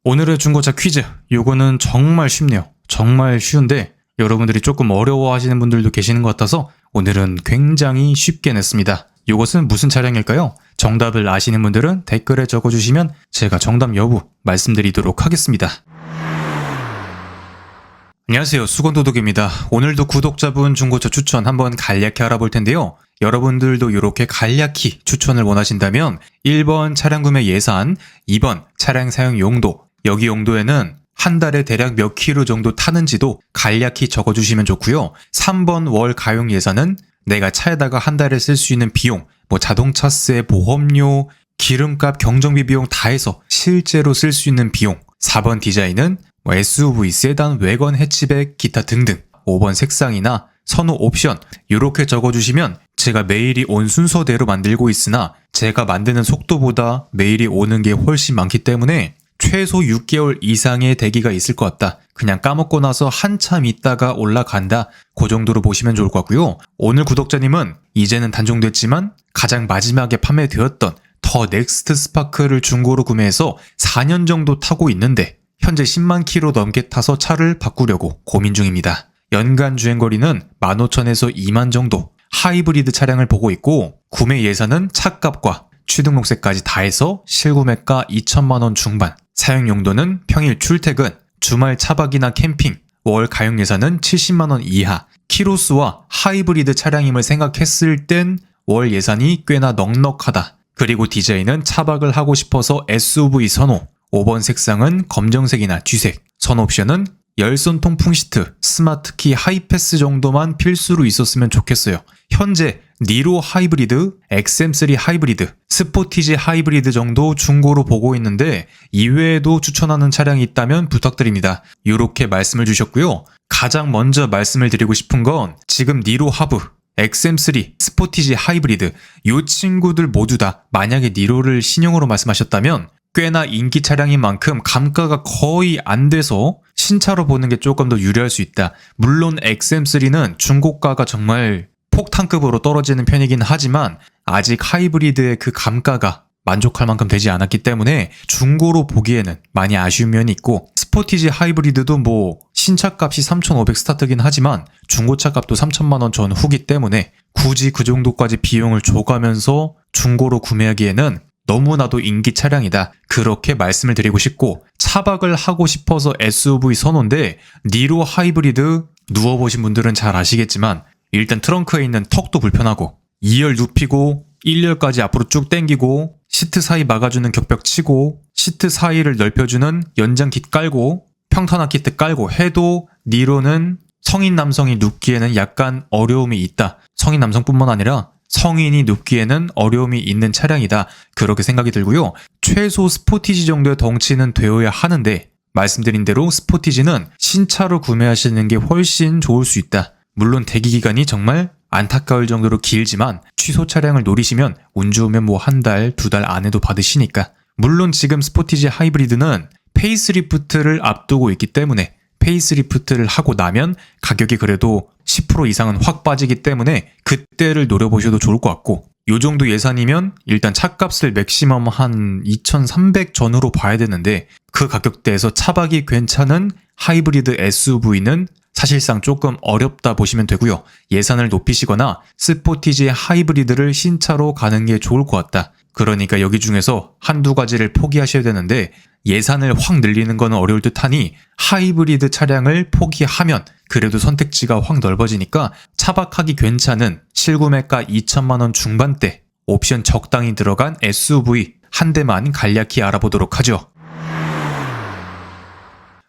오늘의 중고차 퀴즈. 요거는 정말 쉽네요. 정말 쉬운데 여러분들이 조금 어려워하시는 분들도 계시는 것 같아서 오늘은 굉장히 쉽게 냈습니다. 요것은 무슨 차량일까요? 정답을 아시는 분들은 댓글에 적어주시면 제가 정답 여부 말씀드리도록 하겠습니다. 안녕하세요, 수건도둑입니다. 오늘도 구독자분 중고차 추천 한번 간략히 알아볼 텐데요. 여러분들도 이렇게 간략히 추천을 원하신다면 1번 차량 구매 예산, 2번 차량 사용 용도, 여기 용도에는 한 달에 대략 몇 킬로 정도 타는지도 간략히 적어주시면 좋고요. 3번 월 가용 예산은 내가 차에다가 한 달에 쓸 수 있는 비용, 자동차세, 보험료, 기름값, 경정비 비용 다 해서 실제로 쓸 수 있는 비용. 4번 디자인은 SUV, 세단, 외건, 해치백, 기타 등등. 5번 색상이나 선호 옵션 이렇게 적어주시면 제가 메일이 온 순서대로 만들고 있으나 제가 만드는 속도보다 메일이 오는 게 훨씬 많기 때문에 최소 6개월 이상의 대기가 있을 것 같다. 그냥 까먹고 나서 한참 있다가 올라간다. 그 정도로 보시면 좋을 것 같고요. 오늘 구독자님은 이제는 단종됐지만 가장 마지막에 판매되었던 더 넥스트 스파크를 중고로 구매해서 4년 정도 타고 있는데 현재 10만 킬로 넘게 타서 차를 바꾸려고 고민 중입니다. 연간 주행거리는 15,000에서 2만 정도 하이브리드 차량을 보고 있고 구매 예산은 차값과 취등록세까지 다 해서 실구매가 2천만 원 중반, 사용 용도는 평일 출퇴근, 주말 차박이나 캠핑, 월 가용 예산은 70만 원 이하, 키로수와 하이브리드 차량임을 생각했을 땐 월 예산이 꽤나 넉넉하다. 그리고 디자인은 차박을 하고 싶어서 SUV 선호, 5번 색상은 검정색이나 쥐색, 선 옵션은 열선 통풍 시트, 스마트키 하이패스 정도만 필수로 있었으면 좋겠어요. 현재 니로 하이브리드, XM3 하이브리드, 스포티지 하이브리드 정도 중고로 보고 있는데 이외에도 추천하는 차량이 있다면 부탁드립니다. 이렇게 말씀을 주셨고요. 가장 먼저 말씀을 드리고 싶은 건 지금 니로 하브, XM3, 스포티지 하이브리드 이 친구들 모두 다 만약에 니로를 신형으로 말씀하셨다면 꽤나 인기 차량인 만큼 감가가 거의 안 돼서 신차로 보는 게 조금 더 유리할 수 있다. 물론 XM3는 중고가가 정말 폭탄급으로 떨어지는 편이긴 하지만 아직 하이브리드의 그 감가가 만족할 만큼 되지 않았기 때문에 중고로 보기에는 많이 아쉬운 면이 있고 스포티지 하이브리드도 신차값이 3,500 스타트긴 하지만 중고차 값도 3천만 원 전후기 때문에 굳이 그 정도까지 비용을 줘가면서 중고로 구매하기에는 너무나도 인기 차량이다. 그렇게 말씀을 드리고 싶고 차박을 하고 싶어서 SUV 선호인데 니로 하이브리드 누워보신 분들은 잘 아시겠지만 일단 트렁크에 있는 턱도 불편하고 2열 눕히고 1열까지 앞으로 쭉 당기고 시트 사이 막아주는 격벽 치고 시트 사이를 넓혀주는 연장 킷 깔고 평탄화 키트 깔고 해도 니로는 성인 남성이 눕기에는 약간 어려움이 있다. 성인 남성뿐만 아니라 성인이 눕기에는 어려움이 있는 차량이다. 그렇게 생각이 들고요. 최소 스포티지 정도의 덩치는 되어야 하는데 말씀드린 대로 스포티지는 신차로 구매하시는 게 훨씬 좋을 수 있다. 물론 대기기간이 정말 안타까울 정도로 길지만 취소 차량을 노리시면 운 좋으면 한 달, 2달 안에도 받으시니까. 물론 지금 스포티지 하이브리드는 페이스리프트를 앞두고 있기 때문에 페이스리프트를 하고 나면 가격이 그래도 10% 이상은 확 빠지기 때문에 그때를 노려보셔도 좋을 것 같고 요 정도 예산이면 일단 차값을 맥시멈 한 2,300 전후로 봐야 되는데 그 가격대에서 차박이 괜찮은 하이브리드 SUV는 사실상 조금 어렵다 보시면 되고요. 예산을 높이시거나 스포티지 하이브리드를 신차로 가는 게 좋을 것 같다. 그러니까 여기 중에서 한두 가지를 포기하셔야 되는데 예산을 확 늘리는 건 어려울 듯하니 하이브리드 차량을 포기하면 그래도 선택지가 확 넓어지니까 차박하기 괜찮은 실구매가 2천만 원 중반대 옵션 적당히 들어간 SUV 한 대만 간략히 알아보도록 하죠.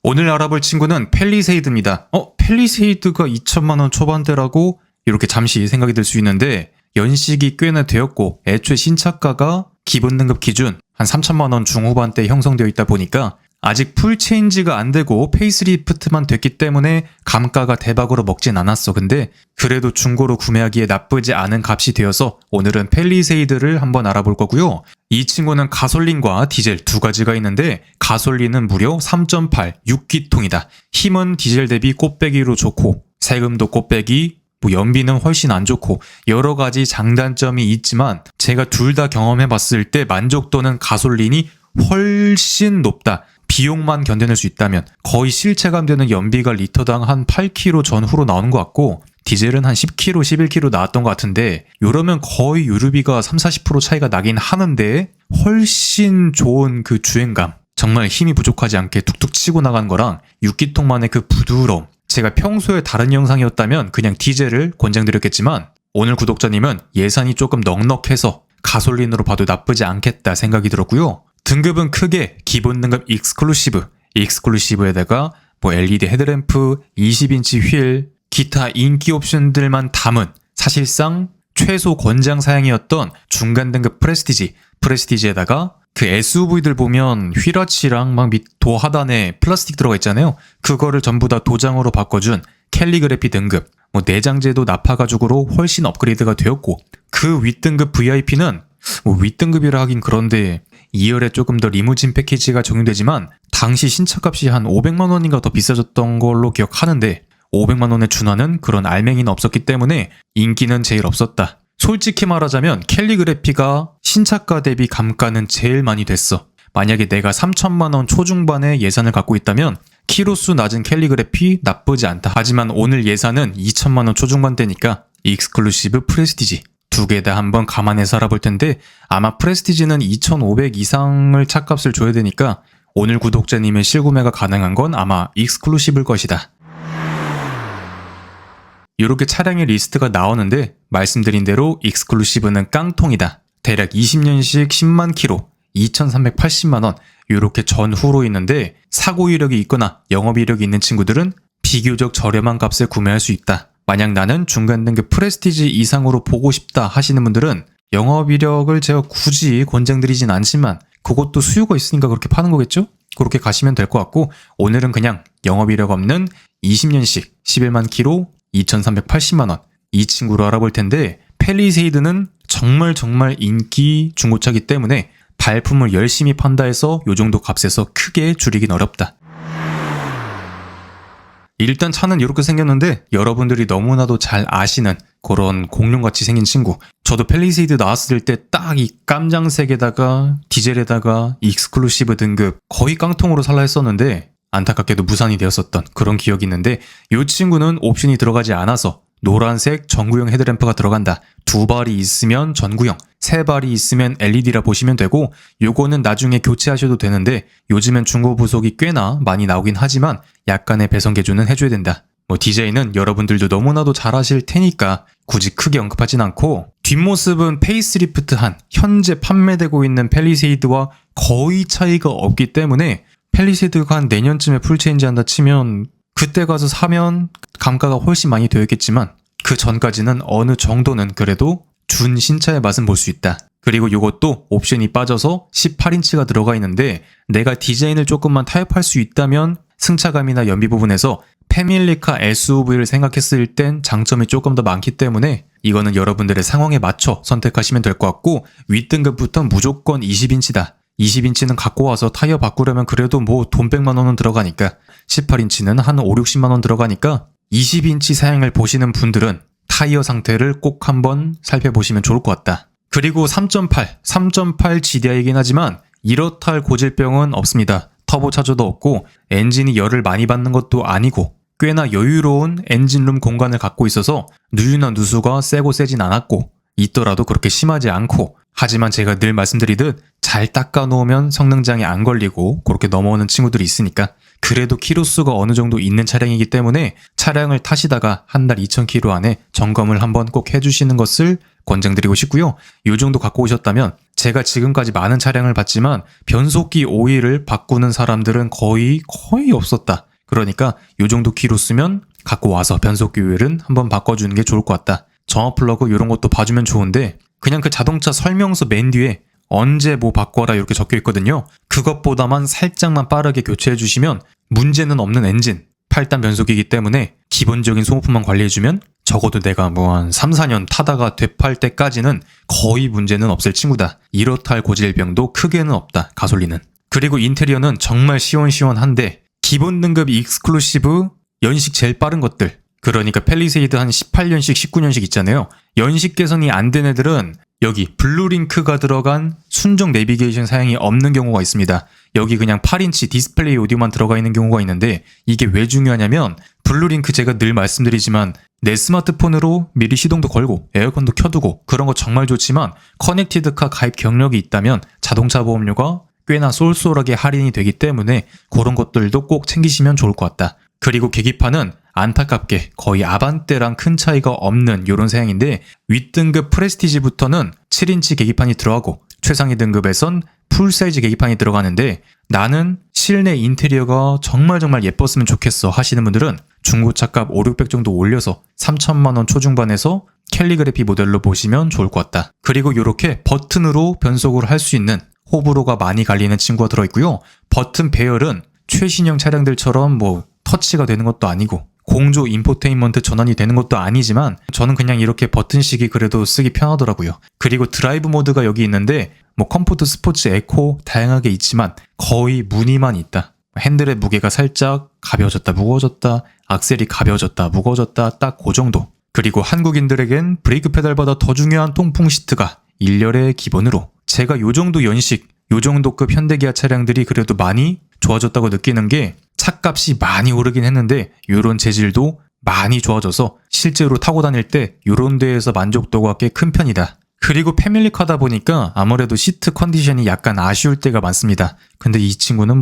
오늘 알아볼 친구는 팰리세이드입니다. 팰리세이드가 2천만 원 초반대라고 이렇게 잠시 생각이 들 수 있는데 연식이 꽤나 되었고 애초에 신차가가 기본 등급 기준 한 3천만 원 중후반대 형성되어 있다 보니까 아직 풀 체인지가 안 되고 페이스리프트만 됐기 때문에 감가가 대박으로 먹진 않았어. 근데 그래도 중고로 구매하기에 나쁘지 않은 값이 되어서 오늘은 팰리세이드를 한번 알아볼 거고요. 이 친구는 가솔린과 디젤 두 가지가 있는데 가솔린은 무려 3.8 6기통이다. 힘은 디젤 대비 곱빼기로 좋고 세금도 곱빼기, 연비는 훨씬 안 좋고 여러 가지 장단점이 있지만 제가 둘 다 경험해봤을 때 만족도는 가솔린이 훨씬 높다. 비용만 견뎌낼 수 있다면 거의 실체감 되는 연비가 리터당 한 8km 전후로 나오는 것 같고 디젤은 한 10km, 11km 나왔던 것 같은데 이러면 거의 유류비가 30-40% 차이가 나긴 하는데 훨씬 좋은 그 주행감, 정말 힘이 부족하지 않게 툭툭 치고 나가는 거랑 6기통만의 그 부드러움, 제가 평소에 다른 영상이었다면 그냥 디젤을 권장드렸겠지만 오늘 구독자님은 예산이 조금 넉넉해서 가솔린으로 봐도 나쁘지 않겠다 생각이 들었고요. 등급은 크게 기본 등급 익스클루시브에다가 뭐 LED 헤드램프, 20인치 휠, 기타 인기 옵션들만 담은 사실상 최소 권장 사양이었던 중간 등급 프레스티지에다가 그 SUV들 보면 휠아치랑 막 밑 도 하단에 플라스틱 들어가 있잖아요. 그거를 전부 다 도장으로 바꿔준 캘리그래피 등급, 뭐 내장재도 나파 가죽으로 훨씬 업그레이드가 되었고 그 윗등급 VIP는 뭐 윗등급이라 하긴 그런데 2열에 조금 더 리무진 패키지가 적용되지만 당시 신차값이 한 500만 원인가 더 비싸졌던 걸로 기억하는데 500만 원에 준하는 그런 알맹이는 없었기 때문에 인기는 제일 없었다. 솔직히 말하자면 캘리그래피가 신차가 대비 감가는 제일 많이 됐어. 만약에 내가 3천만 원 초중반의 예산을 갖고 있다면 키로수 낮은 캘리그래피 나쁘지 않다. 하지만 오늘 예산은 2천만 원 초중반대니까 익스클루시브 프레스티지 두 개 다 한번 감안해서 알아볼 텐데 아마 프레스티지는 2,500 이상을 차값을 줘야 되니까 오늘 구독자님의 실구매가 가능한 건 아마 익스클루시브일 것이다. 이렇게 차량의 리스트가 나오는데 말씀드린 대로 익스클루시브는 깡통이다. 대략 20년식 10만 킬로, 2,380만 원 이렇게 전후로 있는데 사고 이력이 있거나 영업 이력이 있는 친구들은 비교적 저렴한 값에 구매할 수 있다. 만약 나는 중간 등급 프레스티지 이상으로 보고 싶다 하시는 분들은 영업 이력을 제가 굳이 권장드리진 않지만 그것도 수요가 있으니까 그렇게 파는 거겠죠? 그렇게 가시면 될 것 같고 오늘은 그냥 영업 이력 없는 20년식 11만 킬로 2,380만 원 이 친구로 알아볼 텐데 팰리세이드는 정말 인기 중고차기 때문에 발품을 열심히 판다 해서 요 정도 값에서 크게 줄이긴 어렵다. 일단 차는 이렇게 생겼는데 여러분들이 너무나도 잘 아시는 그런 공룡같이 생긴 친구. 저도 팰리세이드 나왔을 때 딱 이 깜장색에다가 디젤에다가 익스클루시브 등급 거의 깡통으로 살라 했었는데 안타깝게도 무산이 되었었던 그런 기억이 있는데 이 친구는 옵션이 들어가지 않아서 노란색 전구형 헤드램프가 들어간다. 2발이 있으면 전구형, 3발이 있으면 LED라 보시면 되고 요거는 나중에 교체하셔도 되는데 요즘엔 중고 부속이 꽤나 많이 나오긴 하지만 약간의 배선 개조는 해줘야 된다. 뭐 DJ는 여러분들도 너무나도 잘 아실 테니까 굳이 크게 언급하진 않고 뒷모습은 페이스리프트한 현재 판매되고 있는 팰리세이드와 거의 차이가 없기 때문에 팰리세이드가 한 내년쯤에 풀체인지 한다 치면 그때 가서 사면 감가가 훨씬 많이 되었겠지만 그 전까지는 어느 정도는 그래도 준 신차의 맛은 볼 수 있다. 그리고 이것도 옵션이 빠져서 18인치가 들어가 있는데 내가 디자인을 조금만 타협할 수 있다면 승차감이나 연비 부분에서 패밀리카 SUV를 생각했을 땐 장점이 조금 더 많기 때문에 이거는 여러분들의 상황에 맞춰 선택하시면 될 것 같고 윗등급부터 무조건 20인치다. 20인치는 갖고 와서 타이어 바꾸려면 그래도 뭐 돈 100만 원은 들어가니까 18인치는 한 5, 60만 원 들어가니까 20인치 사양을 보시는 분들은 타이어 상태를 꼭 한번 살펴보시면 좋을 것 같다. 그리고 3.8 GDI이긴 하지만 이렇다 할 고질병은 없습니다. 터보차저도 없고 엔진이 열을 많이 받는 것도 아니고 꽤나 여유로운 엔진룸 공간을 갖고 있어서 누유나 누수가 세고 세진 않았고 있더라도 그렇게 심하지 않고 하지만 제가 늘 말씀드리듯 잘 닦아놓으면 성능장애 안 걸리고 그렇게 넘어오는 친구들이 있으니까 그래도 키로수가 어느 정도 있는 차량이기 때문에 차량을 타시다가 한 달 2,000km 안에 점검을 한번 꼭 해주시는 것을 권장드리고 싶고요. 이 정도 갖고 오셨다면 제가 지금까지 많은 차량을 봤지만 변속기 오일을 바꾸는 사람들은 거의 없었다. 그러니까 이 정도 키로수면 갖고 와서 변속기 오일은 한번 바꿔주는 게 좋을 것 같다. 점화 플러그 이런 것도 봐주면 좋은데 그냥 그 자동차 설명서 맨 뒤에 언제 뭐 바꿔라 이렇게 적혀 있거든요. 그것보다만 살짝만 빠르게 교체해 주시면 문제는 없는 엔진, 8단 변속기이기 때문에 기본적인 소모품만 관리해주면 적어도 내가 뭐 한 3, 4년 타다가 되팔 때까지는 거의 문제는 없을 친구다. 이렇다 할 고질병도 크게는 없다. 가솔린은. 그리고 인테리어는 정말 시원시원한데 기본 등급 익스클루시브 연식 제일 빠른 것들, 그러니까 팰리세이드 한 18년식, 19년식 있잖아요. 연식 개선이 안 된 애들은 여기 블루링크가 들어간 순정 내비게이션 사양이 없는 경우가 있습니다. 여기 그냥 8인치 디스플레이 오디오만 들어가 있는 경우가 있는데 이게 왜 중요하냐면 블루링크 제가 늘 말씀드리지만 내 스마트폰으로 미리 시동도 걸고 에어컨도 켜두고 그런 거 정말 좋지만 커넥티드카 가입 경력이 있다면 자동차 보험료가 꽤나 쏠쏠하게 할인이 되기 때문에 그런 것들도 꼭 챙기시면 좋을 것 같다. 그리고 계기판은 안타깝게 거의 아반떼랑 큰 차이가 없는 이런 사양인데 윗등급 프레스티지부터는 7인치 계기판이 들어가고 최상위 등급에선 풀사이즈 계기판이 들어가는데 나는 실내 인테리어가 정말 예뻤으면 좋겠어 하시는 분들은 중고차값 5,600 정도 올려서 3천만 원 초중반에서 캘리그래피 모델로 보시면 좋을 것 같다. 그리고 이렇게 버튼으로 변속을 할 수 있는 호불호가 많이 갈리는 친구가 들어있고요. 버튼 배열은 최신형 차량들처럼 터치가 되는 것도 아니고 공조 인포테인먼트 전환이 되는 것도 아니지만 저는 그냥 이렇게 버튼식이 그래도 쓰기 편하더라고요. 그리고 드라이브 모드가 여기 있는데 컴포트, 스포츠, 에코 다양하게 있지만 거의 무늬만 있다. 핸들의 무게가 살짝 가벼워졌다 무거워졌다, 악셀이 가벼워졌다 무거워졌다, 딱 그 정도. 그리고 한국인들에겐 브레이크 페달보다 더 중요한 통풍 시트가 1열의 기본으로 제가 요 정도 연식, 요 정도급 현대기아 차량들이 그래도 많이 좋아졌다고 느끼는 게 차값이 많이 오르긴 했는데 요런 재질도 많이 좋아져서 실제로 타고 다닐 때 요런 데에서 만족도가 꽤 큰 편이다. 그리고 패밀리카다 보니까 아무래도 시트 컨디션이 약간 아쉬울 때가 많습니다. 근데 이 친구는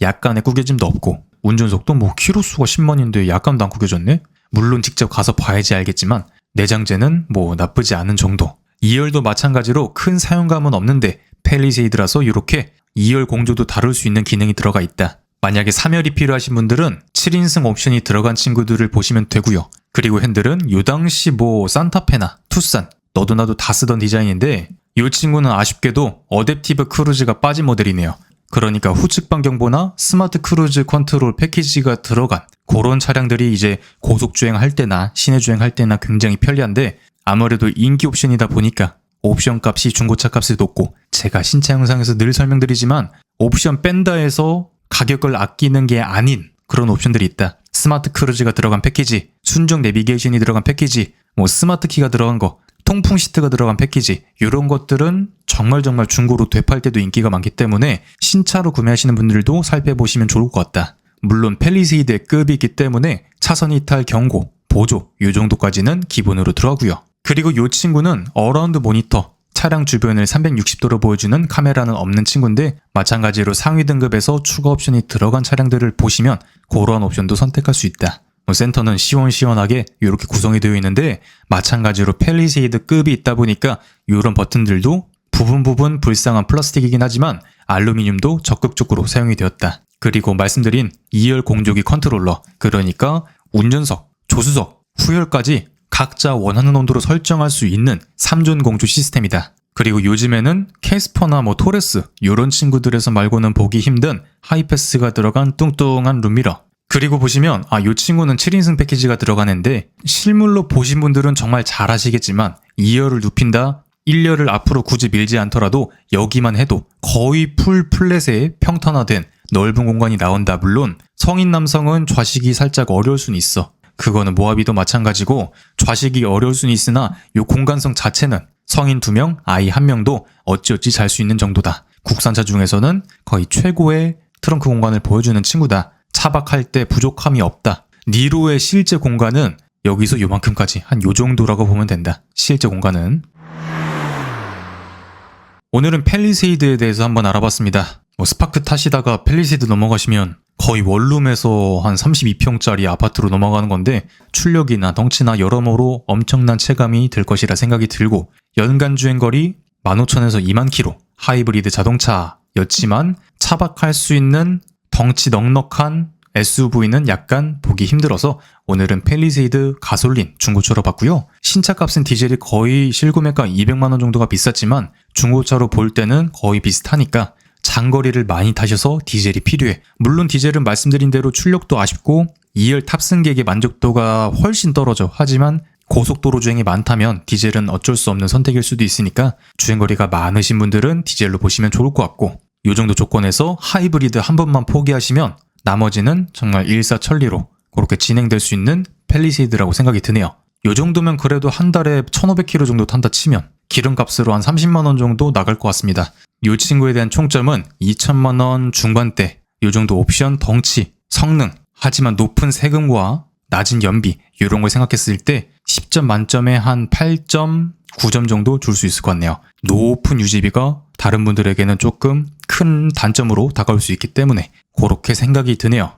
약간의 구겨짐도 없고 운전석도 키로수가 10만인데 약간도 안 구겨졌네? 물론 직접 가서 봐야지 알겠지만 내장재는 나쁘지 않은 정도. 2열도 마찬가지로 큰 사용감은 없는데 팰리세이드라서 이렇게 2열 공조도 다룰 수 있는 기능이 들어가 있다. 만약에 3열이 필요하신 분들은 7인승 옵션이 들어간 친구들을 보시면 되고요. 그리고 핸들은 요 당시 산타페나 투싼 너도 나도 다 쓰던 디자인인데 이 친구는 아쉽게도 어댑티브 크루즈가 빠진 모델이네요. 그러니까 후측 방경보나 스마트 크루즈 컨트롤 패키지가 들어간 그런 차량들이 이제 고속주행할 때나 시내주행할 때나 굉장히 편리한데 아무래도 인기 옵션이다 보니까 옵션 값이 중고차 값이 높고 제가 신차 영상에서 늘 설명드리지만 옵션 뺀다 해서 가격을 아끼는 게 아닌 그런 옵션들이 있다. 스마트 크루즈가 들어간 패키지, 순정 내비게이션이 들어간 패키지, 스마트 키가 들어간 거, 통풍 시트가 들어간 패키지 이런 것들은 정말 중고로 되팔 때도 인기가 많기 때문에 신차로 구매하시는 분들도 살펴보시면 좋을 것 같다. 물론 팰리세이드의 급이 있기 때문에 차선 이탈 경고, 보조 이 정도까지는 기본으로 들어가고요. 그리고 이 친구는 어라운드 모니터, 차량 주변을 360도로 보여주는 카메라는 없는 친구인데 마찬가지로 상위 등급에서 추가 옵션이 들어간 차량들을 보시면 그러한 옵션도 선택할 수 있다. 센터는 시원시원하게 이렇게 구성이 되어 있는데 마찬가지로 팰리세이드급이 있다 보니까 이런 버튼들도 부분 불쌍한 플라스틱이긴 하지만 알루미늄도 적극적으로 사용이 되었다. 그리고 말씀드린 2열 공조기 컨트롤러, 그러니까 운전석, 조수석, 후열까지 각자 원하는 온도로 설정할 수 있는 3존 공조 시스템이다. 그리고 요즘에는 캐스퍼나 토레스 이런 친구들에서 말고는 보기 힘든 하이패스가 들어간 뚱뚱한 룸미러. 그리고 보시면 이 친구는 7인승 패키지가 들어가는데 실물로 보신 분들은 정말 잘 아시겠지만 2열을 눕힌다, 1열을 앞으로 굳이 밀지 않더라도 여기만 해도 거의 풀 플랫에 평탄화된 넓은 공간이 나온다. 물론 성인 남성은 좌식이 살짝 어려울 수는 있어. 그거는 모하비도 마찬가지고 좌식이 어려울 수는 있으나 이 공간성 자체는 성인 2명, 아이 1명도 어찌어찌 잘 수 있는 정도다. 국산차 중에서는 거의 최고의 트렁크 공간을 보여주는 친구다. 차박할 때 부족함이 없다. 니로의 실제 공간은 여기서 요만큼까지 한 요 정도라고 보면 된다. 실제 공간은. 오늘은 팰리세이드에 대해서 한번 알아봤습니다. 스파크 타시다가 팰리세이드 넘어가시면 거의 원룸에서 한 32평짜리 아파트로 넘어가는 건데 출력이나 덩치나 여러모로 엄청난 체감이 들 것이라 생각이 들고 연간 주행거리 15,000에서 2만 킬로 하이브리드 자동차였지만 차박할 수 있는 덩치 넉넉한 SUV는 약간 보기 힘들어서 오늘은 팰리세이드 가솔린 중고차로 봤고요. 신차 값은 디젤이 거의 실구매가 200만원 정도가 비쌌지만 중고차로 볼 때는 거의 비슷하니까 장거리를 많이 타셔서 디젤이 필요해. 물론 디젤은 말씀드린 대로 출력도 아쉽고 2열 탑승객의 만족도가 훨씬 떨어져. 하지만 고속도로 주행이 많다면 디젤은 어쩔 수 없는 선택일 수도 있으니까 주행거리가 많으신 분들은 디젤로 보시면 좋을 것 같고 이 정도 조건에서 하이브리드 한 번만 포기하시면 나머지는 정말 일사천리로 그렇게 진행될 수 있는 팰리세이드라고 생각이 드네요. 이 정도면 그래도 한 달에 1,500km 정도 탄다 치면 기름값으로 한 30만 원 정도 나갈 것 같습니다. 이 친구에 대한 총점은 2천만 원 중반대, 이 정도 옵션, 덩치, 성능, 하지만 높은 세금과 낮은 연비 이런 걸 생각했을 때 10점 만점에 한 8.9점 정도 줄 수 있을 것 같네요. 높은 유지비가 다른 분들에게는 조금 큰 단점으로 다가올 수 있기 때문에 그렇게 생각이 드네요.